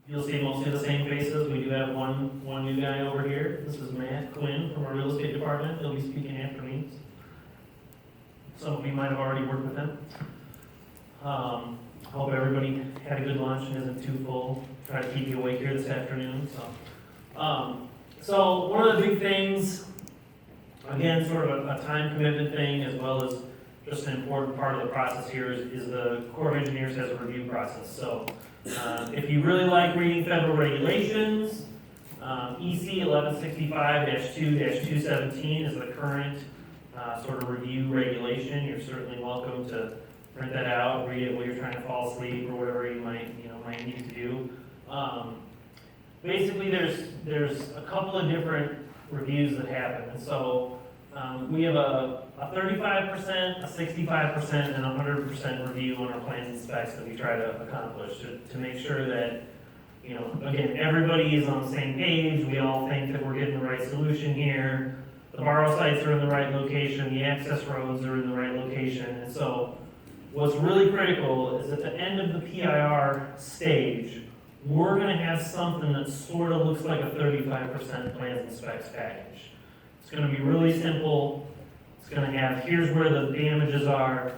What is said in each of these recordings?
You'll see mostly the same faces. We do have one new guy over here. This is Matt Quinn from our real estate department. He'll be speaking after me. Some of you might have already worked with him. Hope everybody had a good lunch and isn't too full. Try to keep you awake here this afternoon. So one of the big things, again, sort of a time commitment thing, as well as just an important part of the process here is the Corps of Engineers has a review process. So if you really like reading federal regulations, EC 1165-2-217 is the current sort of review regulation. You're certainly welcome to print that out, read it while you're trying to fall asleep or whatever you might need to do. Basically, there's a couple of different reviews that happen, and so we have a 35%, a 65%, and a 100% review on our plans and specs that we try to accomplish to make sure that, again, everybody is on the same page. We all think that we're getting the right solution here. The borrow sites are in the right location. The access roads are in the right location. And so what's really critical is at the end of the PIR stage, we're going to have something that sort of looks like a 35% plans and specs package. It's going to be really simple. It's going to have, here's where the damages are,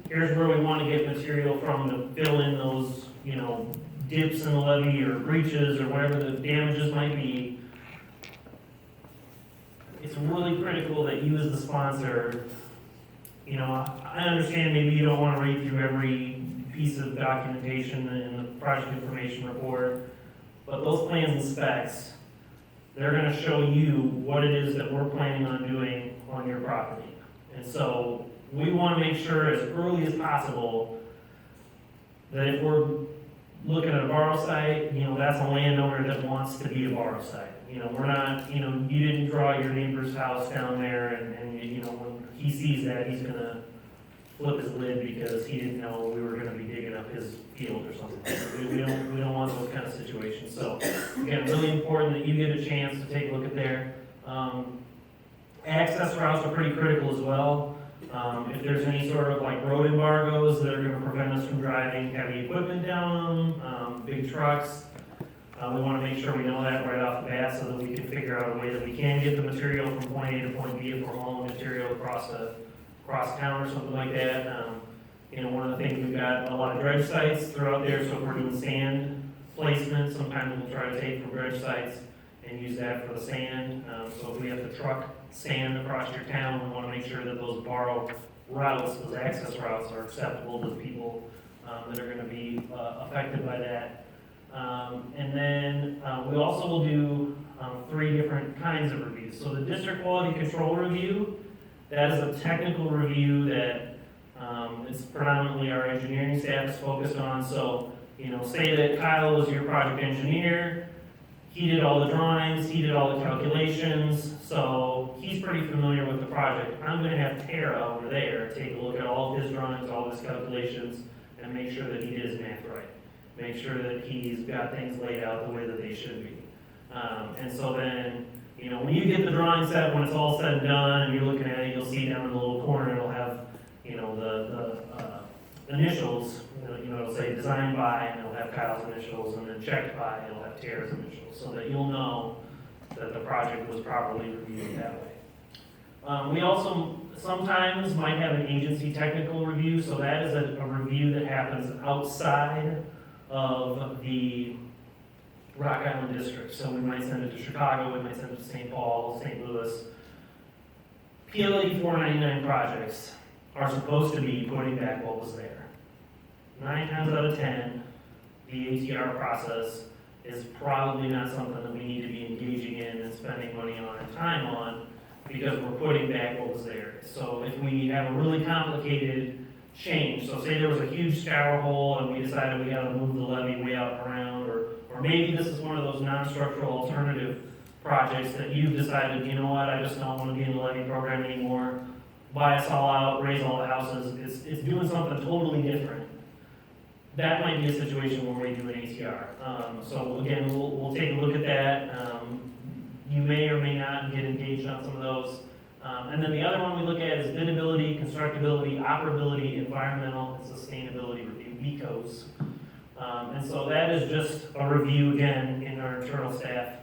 here's where we want to get material from to fill in those, dips in the levee or breaches or whatever the damages might be. It's really critical that you as the sponsor, I understand maybe you don't want to read through every piece of documentation in the project information report, but those plans and specs, they're going to show you what it is that we're planning on doing on your property. And so we want to make sure as early as possible that if we're looking at a borrow site, that's a landowner that wants to be a borrow site. We're not, you didn't draw your neighbor's house down there and when he sees that, he's going to flip his lid because he didn't know we were going to be digging up his field or something. We don't want those kind of situations. So again, really important that you get a chance to take a look at there. Access routes are pretty critical as well. If there's any sort of like road embargoes that are going to prevent us from driving heavy equipment down them, big trucks, we want to make sure we know that right off the bat so that we can figure out a way that we can get the material from point A to point B if we're hauling material across town or something like that. One of the things, we've got a lot of dredge sites throughout there, so if we're doing sand placement, sometimes we'll try to take from dredge sites and use that for the sand. So if we have to truck sand across your town, we want to make sure that those borrow routes, those access routes, are acceptable to the people that are going to be affected by that. And then we also will do 3 different kinds of reviews. So the district quality control review, that is a technical review that it's predominantly our engineering staff is focused on. So, say that Kyle was your project engineer, he did all the drawings, he did all the calculations, so he's pretty familiar with the project. I'm going to have Tara over there take a look at all of his drawings, all of his calculations, and make sure that he did his math right. Make sure that he's got things laid out the way that they should be. And so then, when you get the drawing set, when it's all said and done, and you're looking at it, you'll see down in the little corner, it'll have, the initials, it'll say designed by, and it'll have Kyle's initials, and then checked by, it'll have Tara's initials, so that you'll know that the project was properly reviewed that way. We also sometimes might have an agency technical review, so that is a review that happens outside of the Rock Island district. So we might send it to Chicago, we might send it to St. Paul, St. Louis. PLA 499 projects are supposed to be putting back what was there. 9 times out of 10, the ATR process is probably not something that we need to be engaging in and spending money on and time on, because we're putting back what was there. So if we have a really complicated change, so say there was a huge scour hole and we decided we got to move the levee way out and around, or maybe this is one of those non-structural alternative projects that you've decided, I just don't want to be in the levee program anymore, buy us all out, raise all the houses, it's doing something totally different. That might be a situation where we do an ATR. So again, we'll take a look at that. You may or may not get engaged on some of those. And then the other one we look at is bidability, constructability, operability, environmental, and sustainability review, BECOS. And so that is just a review again in our internal staff.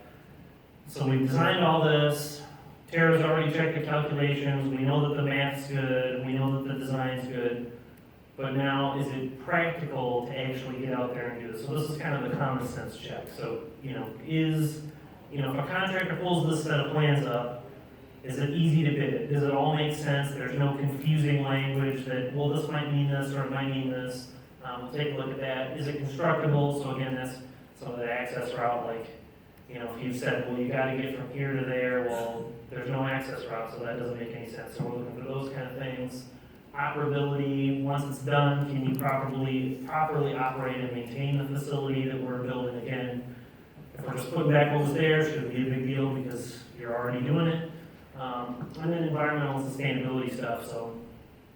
So we've designed all this, Tara's already checked the calculations, we know that the math's good, we know that the design's good, but now is it practical to actually get out there and do this? So this is kind of the common sense check. So, if a contractor pulls this set of plans up, is it easy to bid? Does it all make sense? There's no confusing language that, well, this might mean this or it might mean this. We'll take a look at that. Is it constructible? So again, that's some of the access route, like, if you said, well, you gotta get from here to there, well, there's no access route, so that doesn't make any sense. So we're looking for those kind of things. Operability, once it's done, can you properly operate and maintain the facility that we're building again? If we're just putting back what was there, shouldn't be a big deal because you're already doing it. And then environmental and sustainability stuff. So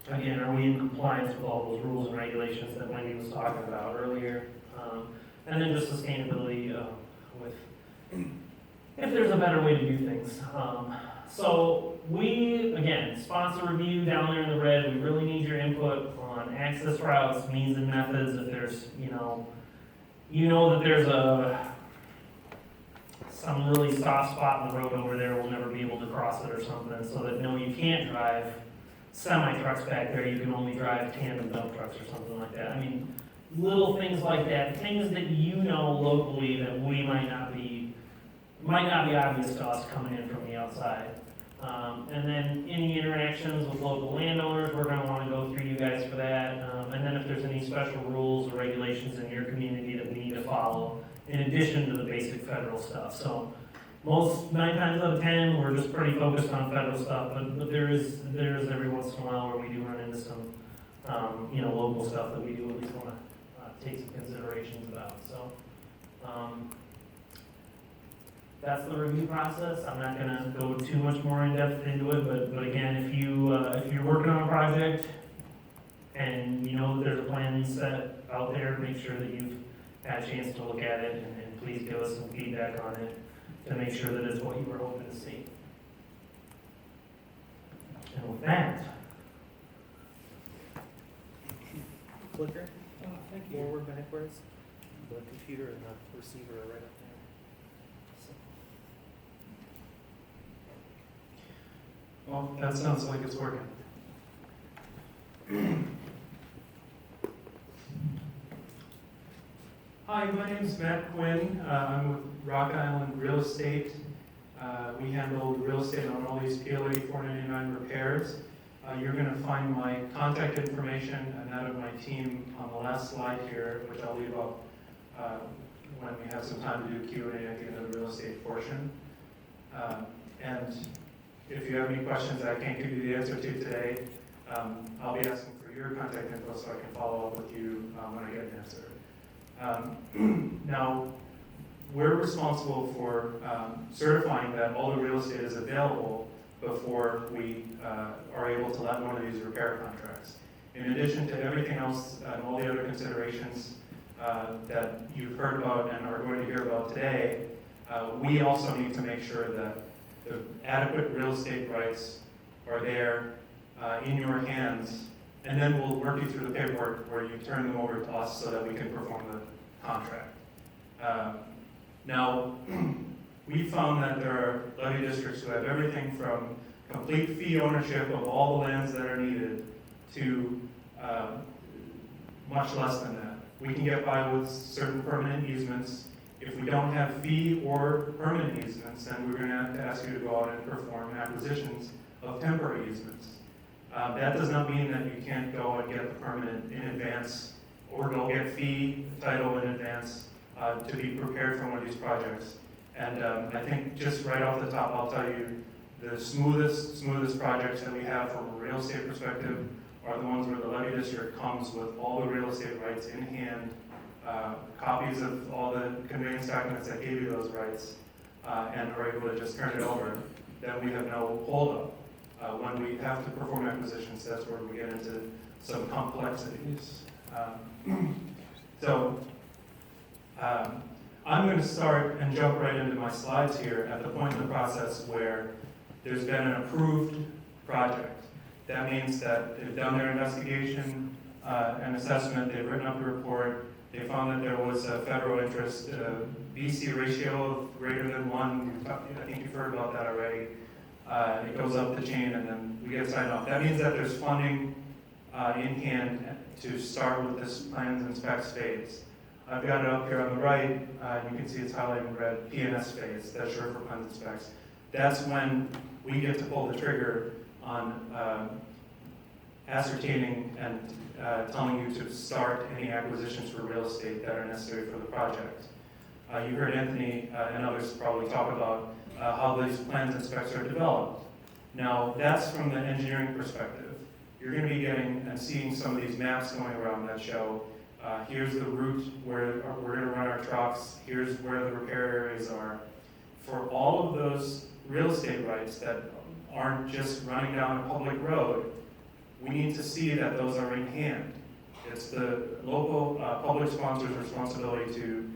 again, are we in compliance with all those rules and regulations that Wendy was talking about earlier? And then just sustainability with if there's a better way to do things. So we, again, sponsor review down there in the red. We really need your input on access routes, means and methods. If there's, that there's some really soft spot in the road over there, we'll never be able to cross it or something, so that no, you can't drive semi-trucks back there, you can only drive tandem dump trucks or something like that. I mean, little things like that, things that locally that we might not be obvious to us coming in from the outside. And then any interactions with local landowners, we're gonna wanna go through you guys for that. And then if there's any special rules or regulations in your community that we need to follow, in addition to the basic federal stuff. So 9 times out of 10, we're just pretty focused on federal stuff, but there is every once in a while where we do run into some, local stuff that we do at least wanna take some considerations about. So, that's the review process. I'm not gonna go too much more in depth into it, but again, if you're working on a project and you know that there's a plan set out there, make sure that you've had a chance to look at it and please give us some feedback on it to make sure that it's what you were hoping to see. And with that, Clicker, Thank you. forward, backwards. The computer and the receiver are right up there. Well, that sounds like it's working. Hi, my name is Matt Quinn. I'm with Rock Island Real Estate. We handle real estate on all these PLA 499 repairs. You're going to find my contact information and that of my team on the last slide here, which I'll leave up when we have some time to do Q&A at the end of the real estate portion. And if you have any questions that I can't give you the answer to today, I'll be asking for your contact info so I can follow up with you when I get an answer. Now, we're responsible for certifying that all the real estate is available before we are able to let one of these repair contracts. In addition to everything else and all the other considerations that you've heard about and are going to hear about today, we also need to make sure that the adequate real estate rights are there in your hands, and then we'll work you through the paperwork where you turn them over to us so that we can perform the contract. Now, we found that there are levy districts who have everything from complete fee ownership of all the lands that are needed to much less than that. We can get by with certain permanent easements. If we don't have fee or permanent easements, then we're going to have to ask you to go out and perform acquisitions of temporary easements. That does not mean that you can't go and get the permanent in advance or go get fee title in advance to be prepared for one of these projects. And I think just right off the top, I'll tell you the smoothest projects that we have from a real estate perspective are the ones where the levy district comes with all the real estate rights in hand, copies of all the conveyance documents that gave you those rights, and are able to just turn it over. Then we have no holdup. When we have to perform acquisitions, that's where we get into some complexities. I'm going to start and jump right into my slides here at the point in the process where there's been an approved project. That means that they've done their investigation and assessment, they've written up a report, They found that there was a federal interest, BC ratio of greater than 1. I think you've heard about that already. It goes up the chain and then we get signed off. That means that there's funding in hand to start with this plans and specs phase. I've got it up here on the right. You can see it's highlighted in red, PNS phase. That's short for plans and specs. That's when we get to pull the trigger on ascertaining and telling you to start any acquisitions for real estate that are necessary for the project. You heard Anthony and others probably talk about how these plans and specs are developed. Now, that's from the engineering perspective. You're going to be getting and seeing some of these maps going around that show here's the route where we're going to run our trucks, here's where the repair areas are. For all of those real estate rights that aren't just running down a public road, we need to see that those are in hand. It's the local public sponsor's responsibility to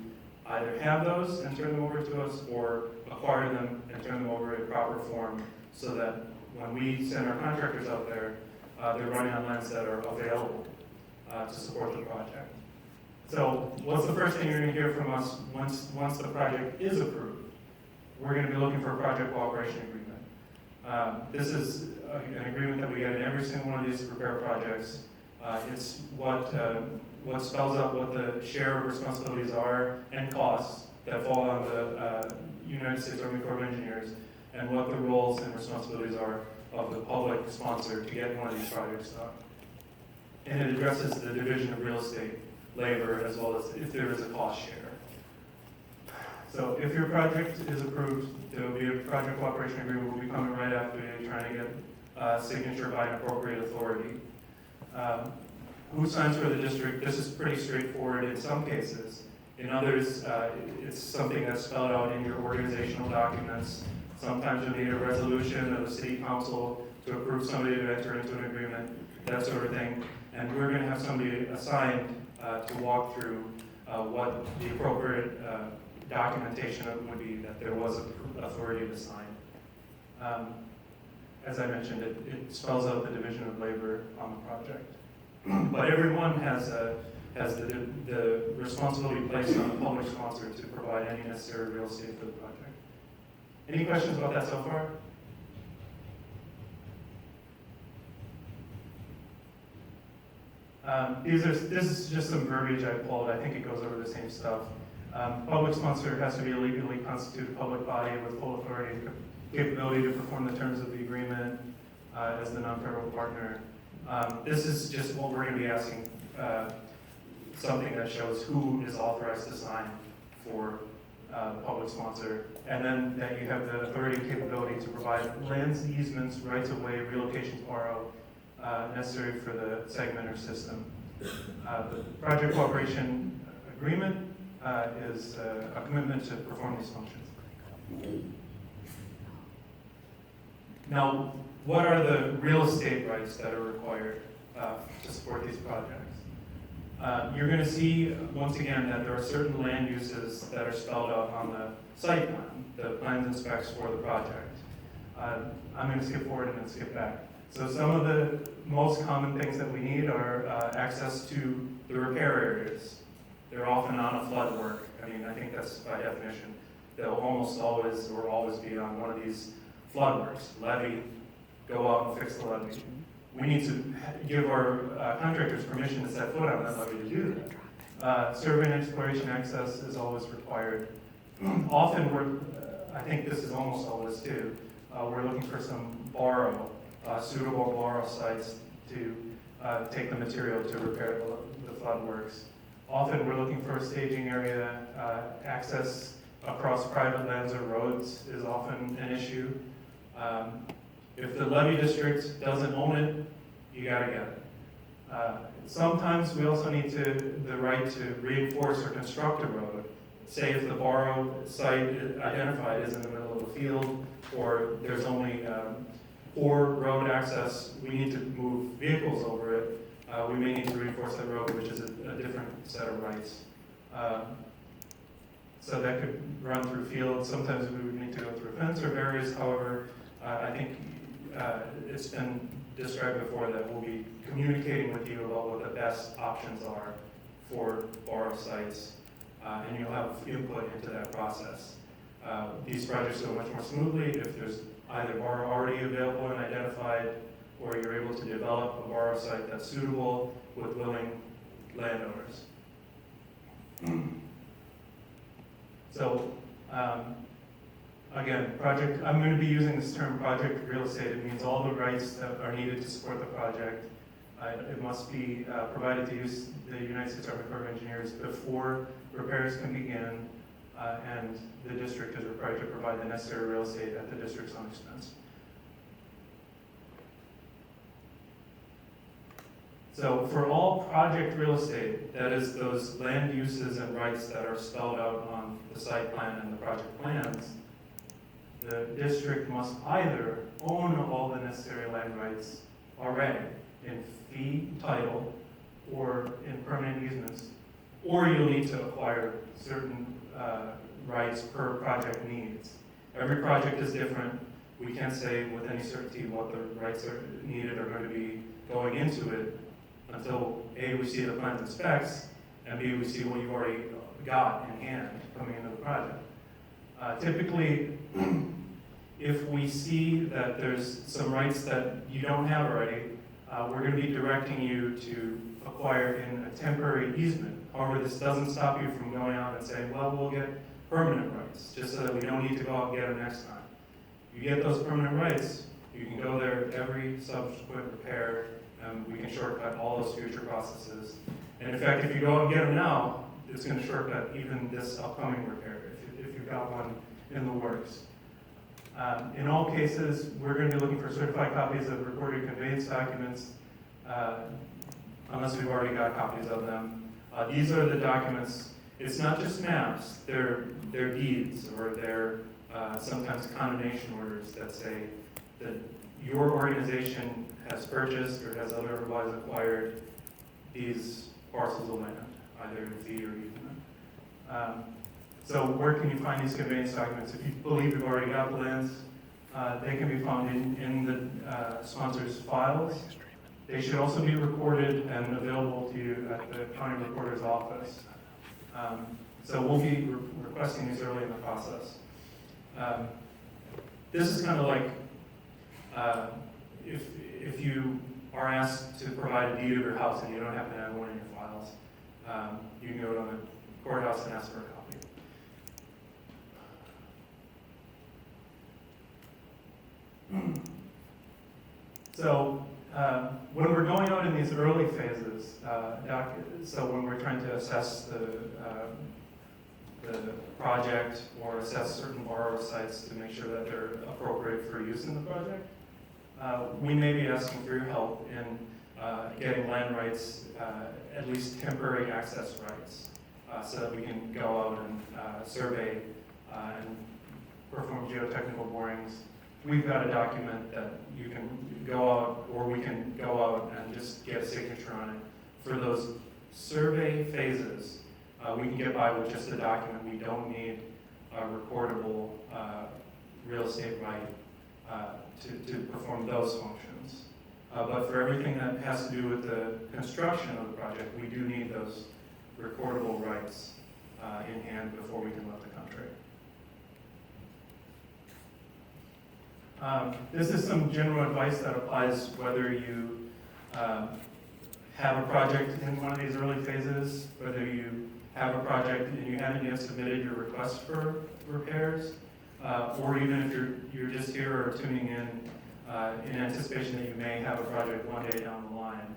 either have those and turn them over to us or acquire them and turn them over in proper form so that when we send our contractors out there, they're running on lands that are available to support the project. So what's the first thing you're going to hear from us once the project is approved? We're going to be looking for a project cooperation agreement. This is an agreement that we get in every single one of these repair projects. It's what spells out what the share of responsibilities are and costs that fall on the United States Army Corps of Engineers and what the roles and responsibilities are of the public sponsor to get one of these projects done. And it addresses the division of real estate, labor, as well as if there is a cost share. So if your project is approved, there will be a project cooperation agreement. We'll be coming right after you, trying to get signature by an appropriate authority. Who signs for the district? This is pretty straightforward in some cases. In others, it's something that's spelled out in your organizational documents. Sometimes you'll need a resolution of the city council to approve somebody to enter into an agreement, that sort of thing. And we're going to have somebody assigned to walk through what the appropriate documentation would be that there was authority to sign. As I mentioned, it spells out the division of labor on the project. But everyone has the responsibility placed on the public sponsor to provide any necessary real estate for the project. Any questions about that so far? This is just some verbiage I pulled. I think it goes over the same stuff. Public sponsor has to be a legally constituted public body with full authority and capability to perform the terms of the agreement as the non-federal partner. This is just what we're going to be asking, something that shows who is authorized to sign for the public sponsor, and then that you have the authority and capability to provide lands, easements, rights of way, relocations, borrow, necessary for the segment or system. The project cooperation agreement is a commitment to perform these functions. Now, what are the real estate rights that are required to support these projects? You're going to see, once again, that there are certain land uses that are spelled out on the site plan, the plans and specs for the project. I'm going to skip forward and then skip back. So some of the most common things that we need are access to the repair areas. They're often on a flood work. I mean, I think that's by definition. They'll almost always or always be on one of these flood works. Levee, go out and fix the levee. We need to give our contractors permission to set foot on that levee to do that. Survey and exploration access is always required. Often I think this is almost always too, we're looking for some suitable borrow sites to take the material to repair the flood works. Often we're looking for a staging area. Access across private lands or roads is often an issue. If the levee district doesn't own it, you gotta get it. Sometimes we also need the right to reinforce or construct a road. Say if the borrowed site identified is in the middle of a field, or there's only poor road access, we need to move vehicles over it. We may need to reinforce that road, which is a different set of rights. So that could run through fields. Sometimes we would need to go through a fence or barriers. However, I think it's been described before that we'll be communicating with you about what the best options are for borrow sites, and you'll have input into that process. These projects go much more smoothly if there's either borrow already available and identified, or you're able to develop a borrow site that's suitable with willing landowners. So, again, I'm going to be using this term project real estate. It means all the rights that are needed to support the project. It must be provided to the United States Army Corps of Engineers before repairs can begin, and the district is required to provide the necessary real estate at the district's own expense. So for all project real estate, that is those land uses and rights that are spelled out on the site plan and the project plans, the district must either own all the necessary land rights already in fee title or in permanent easements, or you'll need to acquire certain rights per project needs. Every project is different. We can't say with any certainty what the rights are needed are going to be going into it until A, we see the plans and specs, and B, we see what you've already got in hand coming into the project. Typically, if we see that there's some rights that you don't have already, we're going to be directing you to acquire in a temporary easement. However, this doesn't stop you from going out and saying, well, we'll get permanent rights, just so that we don't need to go out and get them next time. You get those permanent rights, you can go there every subsequent repair, and we can shortcut all those future processes. And in fact, if you go out and get them now, it's going to shortcut even this upcoming repair, if you've got one in the works. In all cases, we're going to be looking for certified copies of recorded conveyance documents, unless we've already got copies of them. These are the documents. It's not just maps, they're deeds, or they're sometimes condemnation orders that say that your organization has purchased or has otherwise acquired these parcels of land, either in fee or easement. So where can you find these conveyance documents? If you believe you've already got the lands, they can be found in the sponsor's files. They should also be recorded and available to you at the county recorder's office. So we'll be requesting these early in the process. This is kind of like if you are asked to provide a deed of your house and you don't happen to have one in your files, you can go to the courthouse and ask for a copy. So when we're going out in these early phases, so when we're trying to assess the project or assess certain borrow sites to make sure that they're appropriate for use in the project, we may be asking for your help in getting land rights, at least temporary access rights, so that we can go out and survey and perform geotechnical borings. We've got a document that you can go out, or we can go out and just get a signature on it. For those survey phases, we can get by with just a document. We don't need a recordable real estate right to perform those functions. But for everything that has to do with the construction of the project, we do need those recordable rights in hand before we can let the contract. This is some general advice that applies whether you have a project in one of these early phases, whether you have a project and you haven't yet submitted your request for repairs, or even if you're just here or tuning in anticipation that you may have a project one day down the line.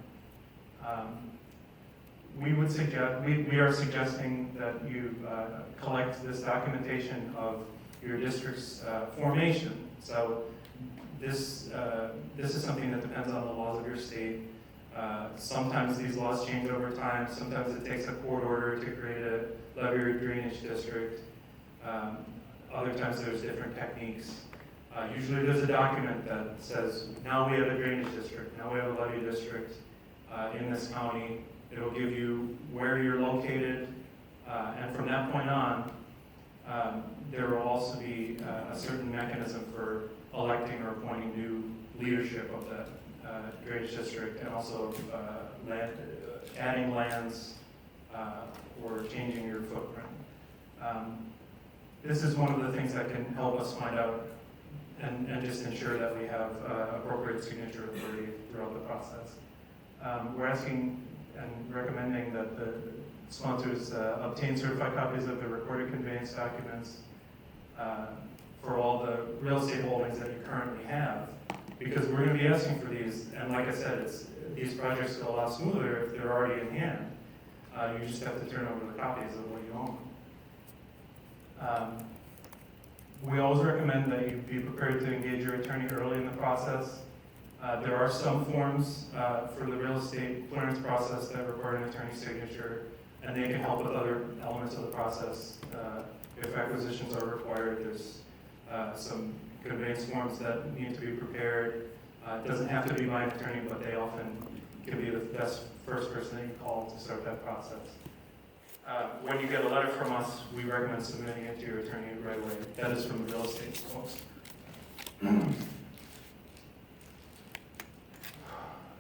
We would suggest, we are suggesting that you collect this documentation of your district's formation. So this is something that depends on the laws of your state. Sometimes these laws change over time. Sometimes it takes a court order to create a levee or drainage district. Other times there's different techniques. Usually there's a document that says, now we have a drainage district, now we have a levee district in this county. It'll give you where you're located, and from that point on, there will also be a certain mechanism for electing or appointing new leadership of that drainage district, and also adding lands or changing your footprint. This is one of the things that can help us find out and just ensure that we have appropriate signature authority throughout the process. We're asking and recommending that the sponsors obtain certified copies of the recorded conveyance documents for all the real estate holdings that you currently have, because we're going to be asking for these, and like I said, these projects go a lot smoother if they're already in hand. You just have to turn over the copies of what you own. We always recommend that you be prepared to engage your attorney early in the process. There are some forms for the real estate clearance process that require an attorney's signature, and they can help with other elements of the process. If acquisitions are required, there's some conveyance forms that need to be prepared. It doesn't have to be by an attorney, but they often can be the best first person that you call to start that process. When you get a letter from us, we recommend submitting it to your attorney right away. That is from the real estate folks.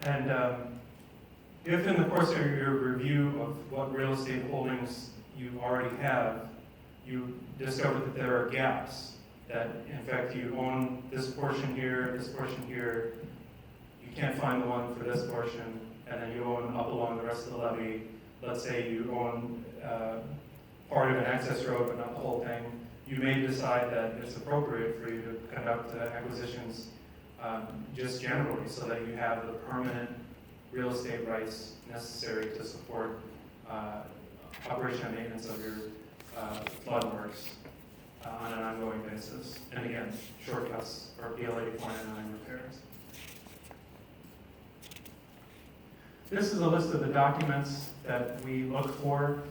And if in the course of your review of what real estate holdings you already have, you discover that there are gaps, that in fact you own this portion here, you can't find the one for this portion, and then you own up along the rest of the levee. Let's say you own part of an access road, but not the whole thing. You may decide that it's appropriate for you to conduct acquisitions just generally, so that you have the permanent real estate rights necessary to support operation and maintenance of your flood works on an ongoing basis. And again, shortcuts for PL 84.9 repairs. This is a list of the documents that we look for.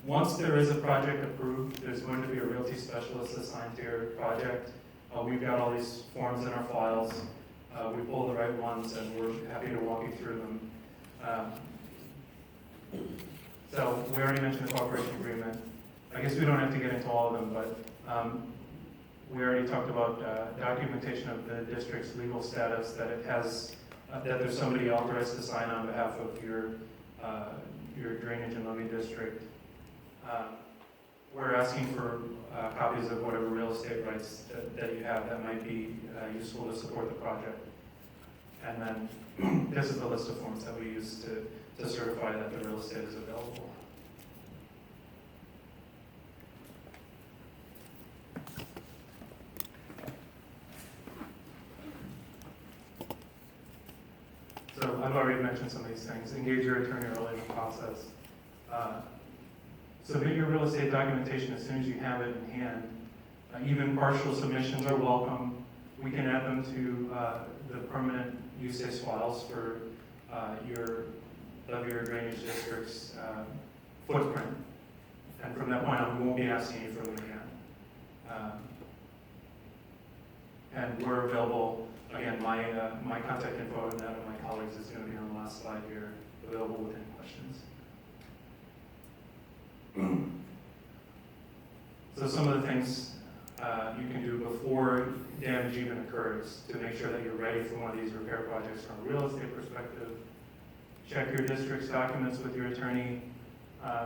Once there is a project approved, there's going to be a realty specialist assigned to your project. We've got all these forms in our files. We pull the right ones, and we're happy to walk you through them. So we already mentioned the cooperation agreement. I guess we don't have to get into all of them, but we already talked about documentation of the district's legal status, that it has, that there's somebody authorized to sign on behalf of your drainage and levee district. We're asking for copies of whatever real estate rights that you have that might be useful to support the project. And then this is the list of forms that we use to certify that the real estate is available. So I've already mentioned some of these things. Engage your attorney early in the process. Submit your real estate documentation as soon as you have it in hand. Even partial submissions are welcome. We can add them to the permanent use files for your levee or drainage district's footprint. And from that point on, we won't be asking you for them again. And we're available. Again, my contact info and that of my colleagues is going to be on the last slide here, available with any questions. So some of the things you can do before damage even occurs to make sure that you're ready for one of these repair projects from a real estate perspective. Check your district's documents with your attorney.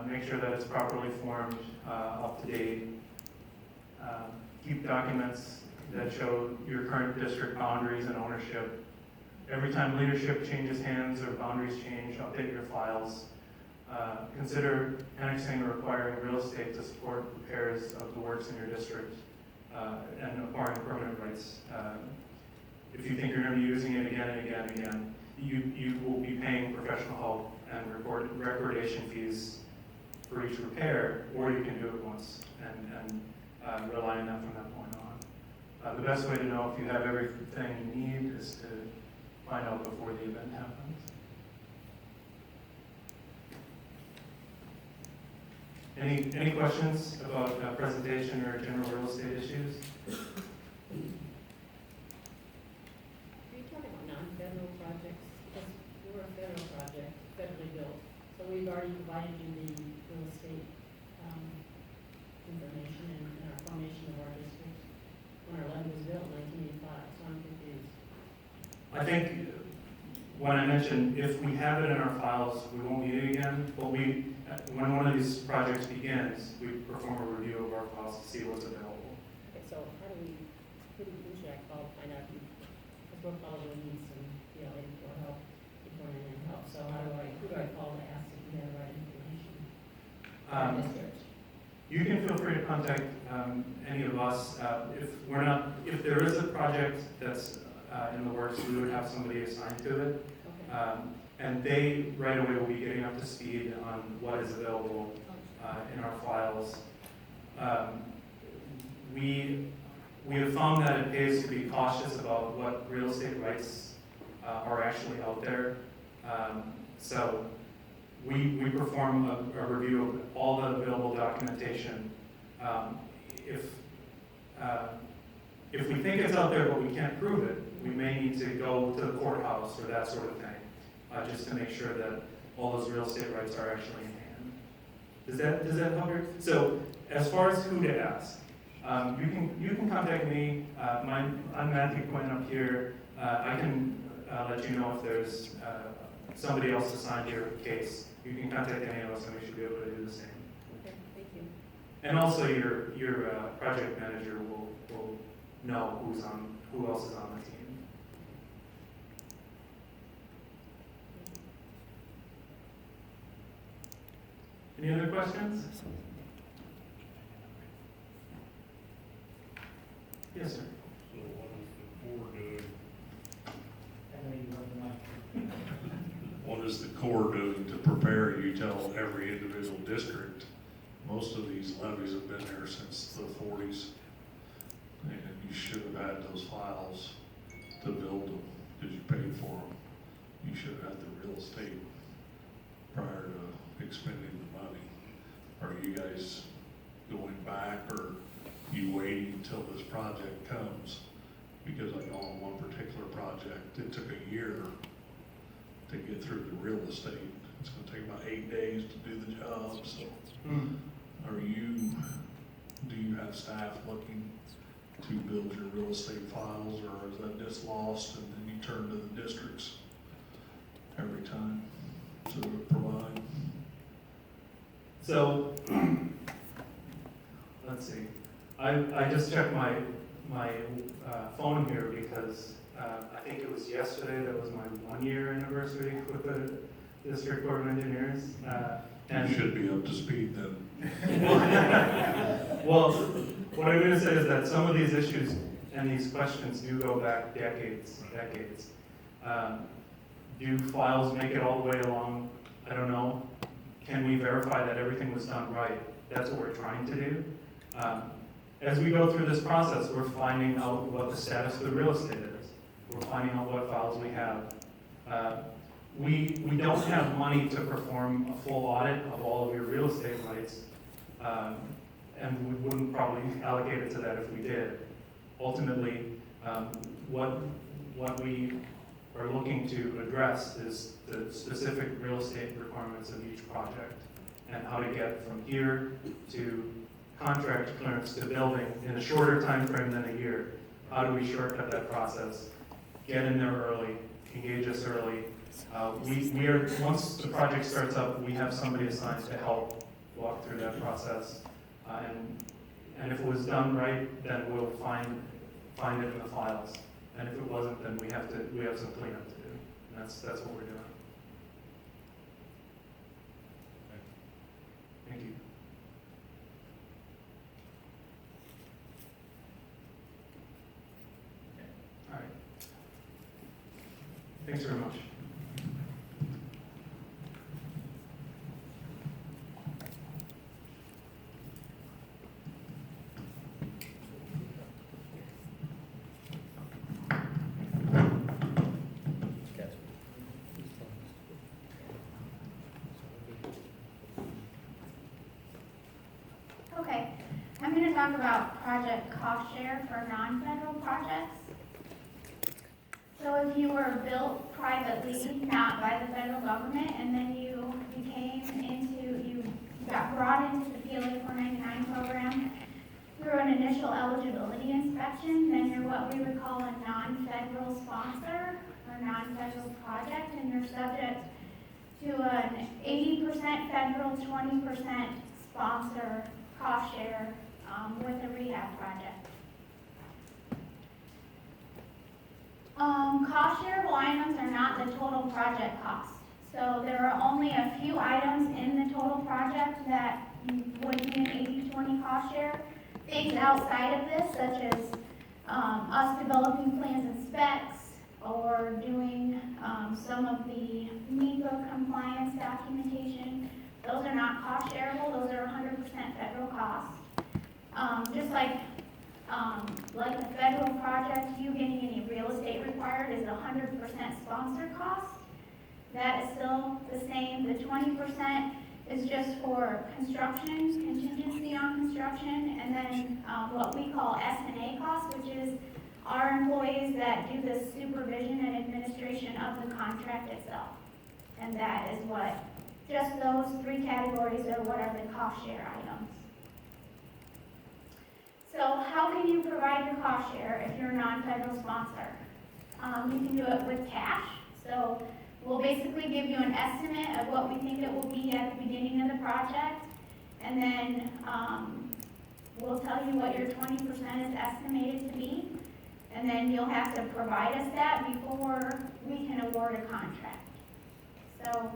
Make sure that it's properly formed, up to date. Keep documents that show your current district boundaries and ownership. Every time leadership changes hands or boundaries change, update your files. Consider annexing or acquiring real estate to support repairs of the works in your district and acquiring permanent rights. If you think you're going to be using it again and again and again, you will be paying professional help and recordation fees for each repair, or you can do it once and rely on that from that point on. The best way to know if you have everything you need is to find out before the event happens. Any questions about presentation or general real estate issues? Are you talking about non-federal projects? Because we're a federal project, federally built. So we've already provided you the real estate information and our formation of our district when our levy was built in 1985. So I'm confused. I think when I mentioned if we have it in our files, we won't need it again. But when one of these projects begins, we perform a review of our files to see what's available. Okay, so how do we, who should I call to find out, because we'll probably need some, for help, before anything help, so who do I call to ask if we have the right information? District. You can feel free to contact any of us. If there is a project that's in the works, we would have somebody assigned to it. Okay. And they right away will be getting up to speed on what is available in our files. We have found that it pays to be cautious about what real estate rights are actually out there. So we perform a review of all the available documentation. If we think it's out there but we can't prove it, we may need to go to the courthouse or that sort of thing, just to make sure that all those real estate rights are actually in hand. Does that help you? So as far as who to ask, you can contact me. I'm Matthew Quinn up here. I can let you know if there's somebody else assigned to your case. You can contact any of us, and we should be able to do the same. Okay, thank you. And also, your project manager will know who else is on the team. Any other questions? Yes, sir. So what is the Corps doing? What is the Corps doing to prepare? You tell every individual district, most of these levies have been there since the 40s. And you should have had those files to build them, because you paid for them. You should have had the real estate prior to expending the money. Are you guys going back, or you waiting until this project comes? Because I know on one particular project, it took a year to get through the real estate. It's gonna take about 8 days to do the job, so. Do you have staff looking to build your real estate files, or is that just lost and then you turn to the districts every time to provide? So, let's see. I just checked my phone here because I think it was yesterday that was my 1-year anniversary with the District Corps of Engineers. You should be up to speed then. Well, what I'm going to say is that some of these issues and these questions do go back decades. Do files make it all the way along? I don't know. Can we verify that everything was done right? That's what we're trying to do. As we go through this process, we're finding out what the status of the real estate is. We're finding out what files we have. We don't have money to perform a full audit of all of your real estate rights, and we wouldn't probably allocate it to that if we did. Ultimately, what we are looking to address is the specific real estate requirements of each project and how to get from here to contract clearance to building in a shorter time frame than a year. How do we shortcut that process? Get in there early, engage us early. We are, once the project starts up, we have somebody assigned to help walk through that process. And if it was done right, then we'll find it in the files. And if it wasn't, then we have some cleanup to do. And that's what we're doing. Thank you. All right. Thanks very much. Okay, I'm going to talk about project cost share for non-federal projects. So if you were built privately, not by the federal government, and then you got brought into the PLA 499 program through an initial eligibility inspection, then you're what we would call a non-federal sponsor or non-federal project, and you're subject to an 80% federal, 20% sponsor cost share with a rehab project. Cost shareable items are not the total project cost. So there are only a few items in the total project that would be an 80-20 cost share. Things outside of this, such as us developing plans and specs, or doing some of the NEPA compliance documentation, those are not cost shareable, those are 100% federal cost. Just like a federal project, you getting any real estate required is 100% sponsor cost. That is still the same. The 20% is just for construction, contingency on construction, and then what we call S&A cost, which is our employees that do the supervision and administration of the contract itself. And that is what, just those three categories are what are the cost share items. So how can you provide the cost share if you're a non-federal sponsor? You can do it with cash. So we'll basically give you an estimate of what we think it will be at the beginning of the project, and then we'll tell you what your 20% is estimated to be, and then you'll have to provide us that before we can award a contract. So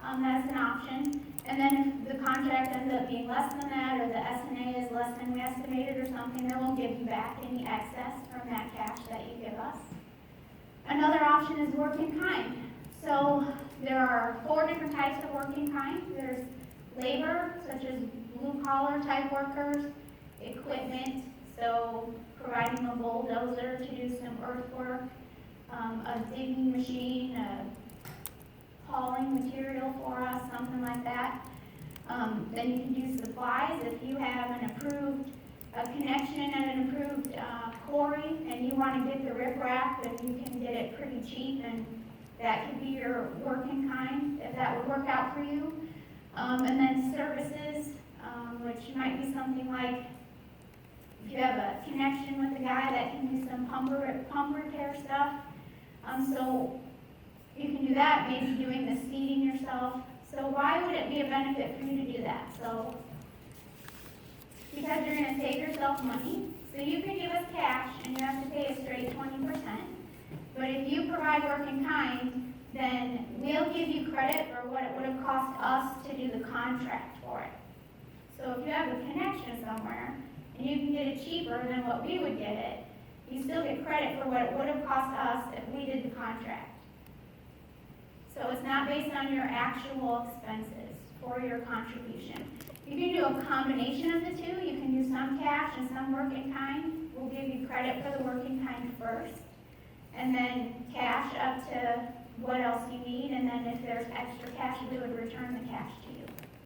that's an option. And then if the contract ends up being less than that, or the S&A is less than we estimated or something, then we'll give you back any excess from that cash that you give us. Another option is work in kind. So there are 4 different types of work in kind. There's labor, such as blue collar type workers, equipment, so providing a bulldozer to do some earthwork, a digging machine, hauling material for us, something like that. Then you can do supplies. If you have a connection at an approved quarry and you want to get the riprap and you can get it pretty cheap, and that could be your work in kind if that would work out for you. And then services, which might be something like if you have a connection with a guy that can do some pump repair stuff. So you can do that, maybe doing the seeding yourself. So why would it be a benefit for you to do that? So because you're going to save yourself money. So you can give us cash and you have to pay a straight 20%. But if you provide work in kind, then we'll give you credit for what it would have cost us to do the contract for it. So if you have a connection somewhere and you can get it cheaper than what we would get it, you still get credit for what it would have cost us if we did the contract. So it's not based on your actual expenses for your contribution. You can do a combination of the two. You can do some cash and some work in kind. We'll give you credit for the work in kind first, and then cash up to what else you need, and then if there's extra cash, we would return the cash to you.